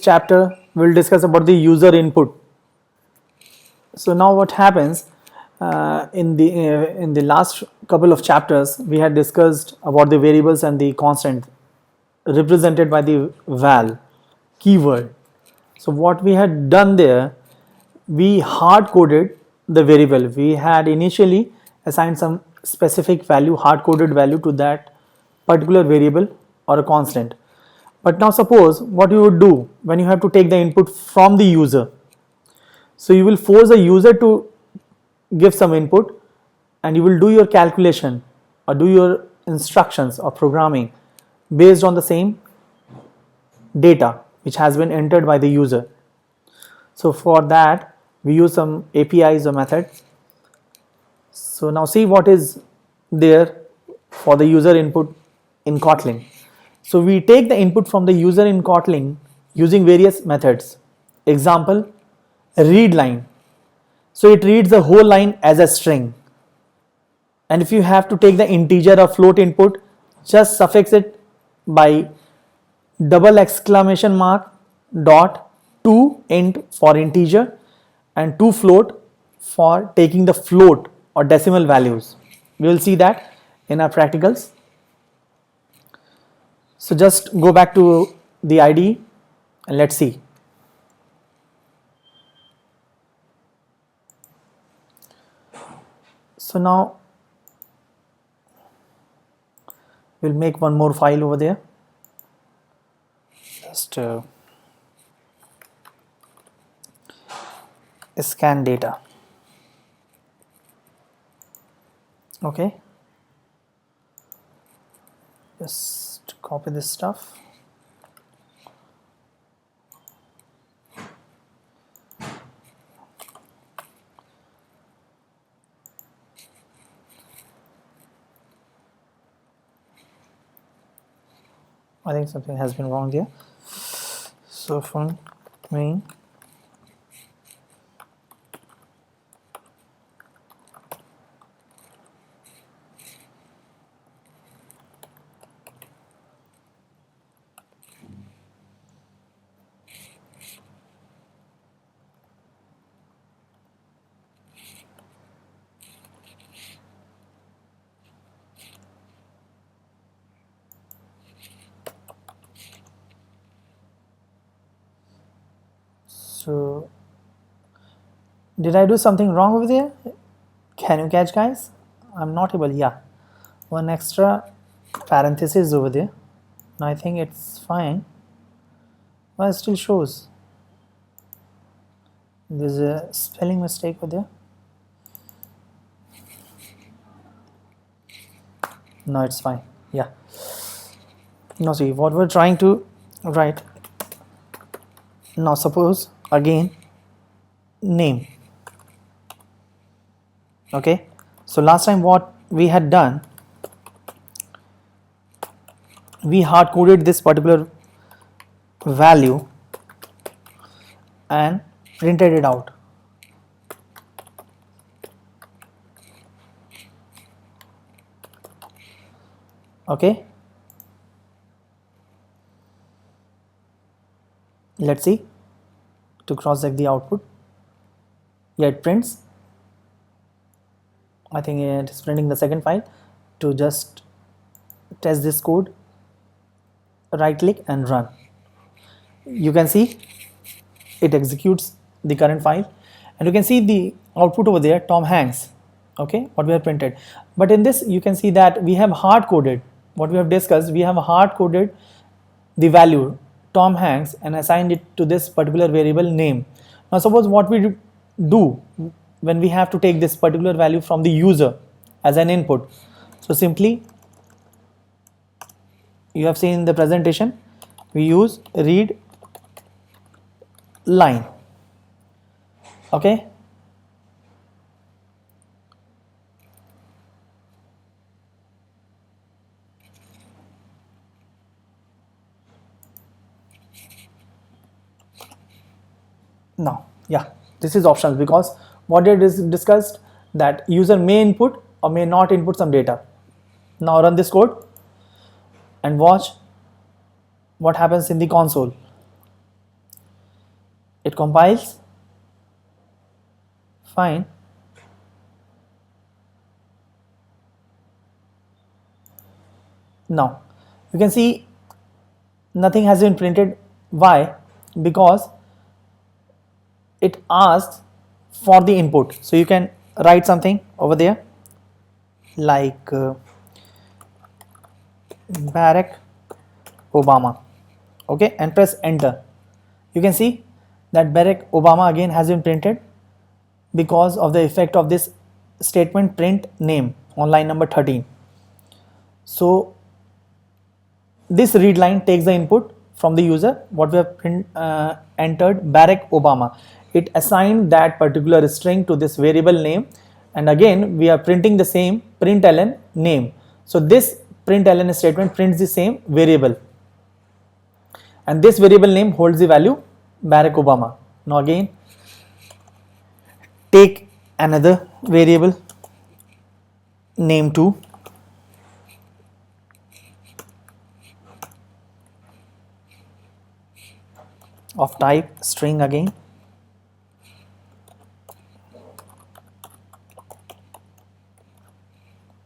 chapter we'll discuss about the user input. So now what happens, in the last couple of chapters we had discussed about the variables and the constant represented by the val keyword. So what we had done there, we hard coded the variable. We had initially assigned some specific value, hard coded value to that particular variable or a constant. But now suppose what you would do when you have to take the input from the user. So you will force the user to give some input and you will do your calculation or do your instructions or programming based on the same data which has been entered by the user. So for that we use some APIs or methods. So now see what is there for the user input in Kotlin. So we take the input from the user in Kotlin using various methods. Example, read line. So it reads the whole line as a string. And if you have to take the integer or float input, just suffix it by double exclamation mark dot to int for integer and to float for taking the float or decimal values. We will see that in our practicals. So just go back to the IDE and let's see. So now we'll make one more file over there. Just scan data. Okay, just copy this stuff. I think something has been wrong here. So from main So did I do something wrong over there? Can you catch, guys? I'm not able. Yeah, one extra parenthesis over there. Now I think it's fine, but it still shows there's a spelling mistake over there. No, it's fine. Yeah. Now see what we're trying to write. Now suppose again name. Okay, so last time what we had done, we hard coded this particular value and printed it out. Okay, let's see to cross check the output. Yeah, it prints. I think it is printing the second file. To just test this code, right click and run. You can see it executes the current file and you can see the output over there, Tom Hanks. Okay, what we have printed. But in this you can see that we have hard coded what we have discussed. We have hard coded the value Tom Hanks and assigned it to this particular variable name. Now suppose what we do when we have to take this particular value from the user as an input. So simply, you have seen in the presentation, we use read line. Okay, now yeah, this is optional because what it is discussed that user may input or may not input some data. Now run this code and watch what happens in the console. It compiles. Fine. Now you can see nothing has been printed. Why? Because it asks for the input. So you can write something over there like Barack Obama, okay, and press enter. You can see that Barack Obama again has been printed because of the effect of this statement print name on line number 13. So this read line takes the input from the user, what we have entered Barack Obama. It assigned that particular string to this variable name, and again we are printing the same println name. So this println statement prints the same variable, and this variable name holds the value Barack Obama. Now again take another variable name2, of type string again,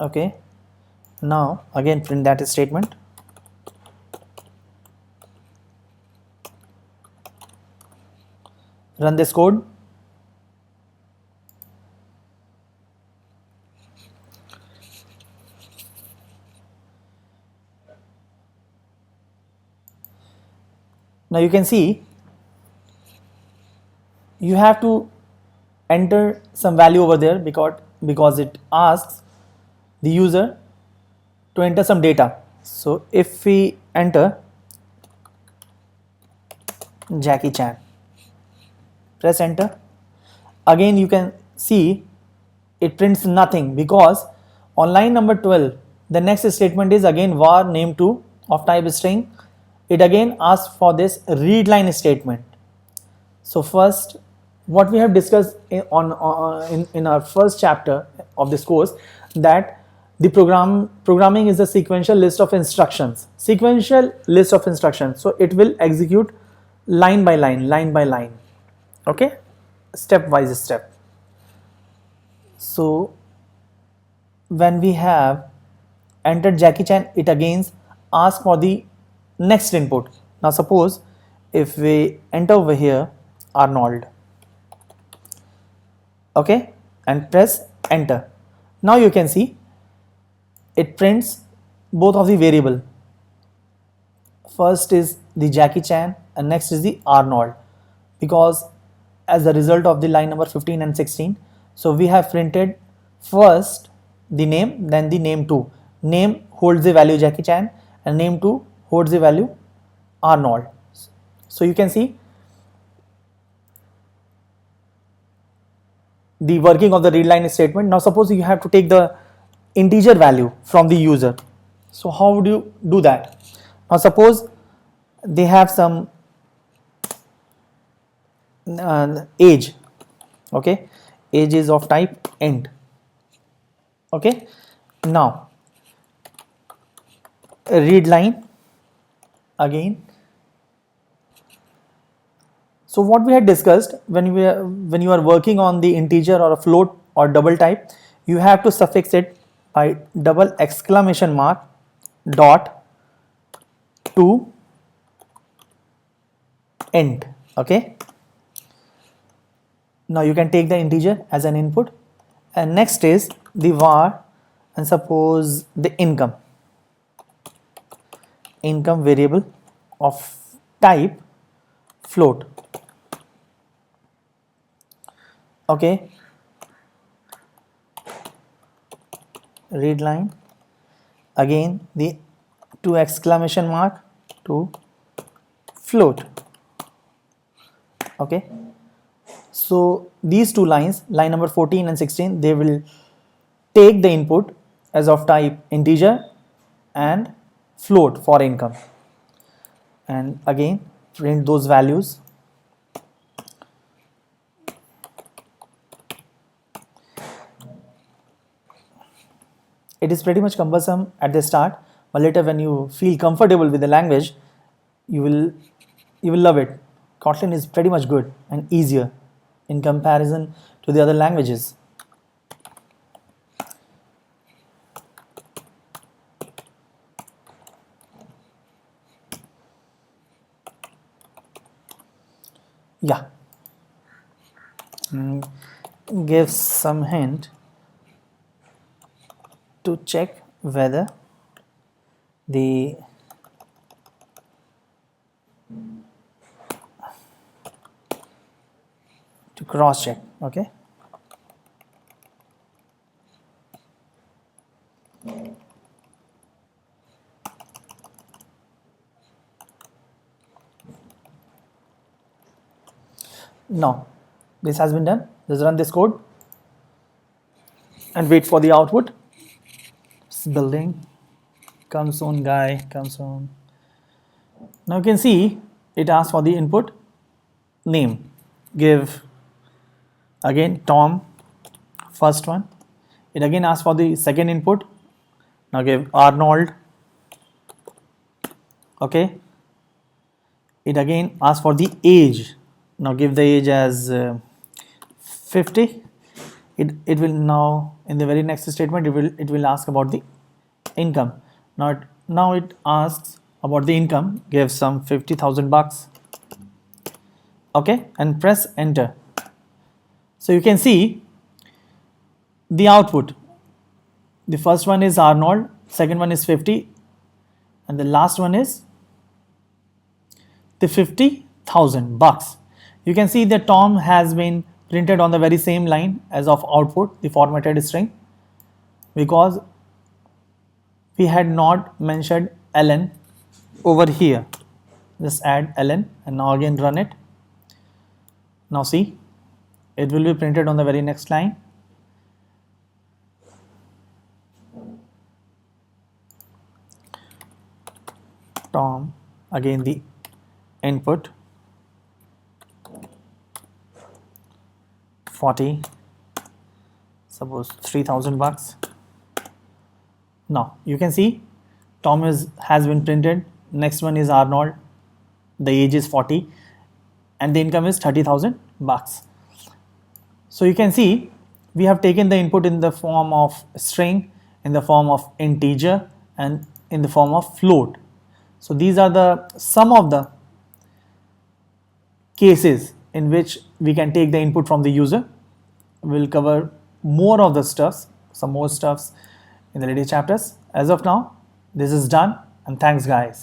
okay. Now again print that statement. Run this code. Now you can see you have to enter some value over there because it asks the user to enter some data. So if we enter Jackie Chan, press enter, again you can see it prints nothing because on line number 12 the next statement is again var name2 of type string. It again asks for this read line statement. So first, what we have discussed in our first chapter of this course, that the programming is a sequential list of instructions. Sequential list of instructions. So it will execute line by line, okay, step by step. So when we have entered Jackie Chan, it again asks for the next input. Now suppose if we enter over here Arnold, okay, and press enter. Now you can see it prints both of the variable. First is the Jackie Chan and next is the Arnold, because as a result of the line number 15 and 16, so we have printed first the name, then the name2. Name holds the value Jackie Chan and name2 holds the value Arnold. So you can see the working of the read line statement. Now suppose you have to take the integer value from the user. So how would you do that? Now suppose they have some age, okay, age is of type int, okay. Now read line again. So what we had discussed, when you are working on the integer or a float or double type, you have to suffix it by double exclamation mark dot to int, okay. Now you can take the integer as an input, and next is the var, and suppose the income variable of type float, okay. Read line again, the two exclamation mark to float, okay. So these two lines, line number 14 and 16, they will take the input as of type integer and float for income, and again print those values. It is pretty much cumbersome at the start, but later when you feel comfortable with the language, you will love it. Kotlin is pretty much good and easier in comparison to the other languages. Yeah. Gives some hint to check whether the to cross check. Okay. Now this has been done. Let's run this code and wait for the output. It's building. Come soon, guy. Come soon. Now you can see it asks for the input name. Give again Tom, first one. It again asks for the second input. Now give Arnold. Okay. It again asks for the age. Now give the age as 50. It will now, in the very next statement, it will ask about the income. Now it asks about the income. Give some 50,000 bucks. Okay, and press enter. So you can see the output. The first one is Arnold, second one is 50, and the last one is the 50,000 bucks. You can see that Tom has been printed on the very same line as of output, the formatted string, because we had not mentioned ln over here. Just add ln and now again run it. Now see, it will be printed on the very next line. Tom, again the input 40, suppose 3,000 bucks. Now you can see Tom has been printed. Next one is Arnold, the age is 40 and the income is 30,000 bucks. So you can see we have taken the input in the form of string, in the form of integer, and in the form of float. So these are some of the cases in which we can take the input from the user. We'll cover more of the stuffs, some more stuffs in the later chapters. As of now, this is done, and thanks guys.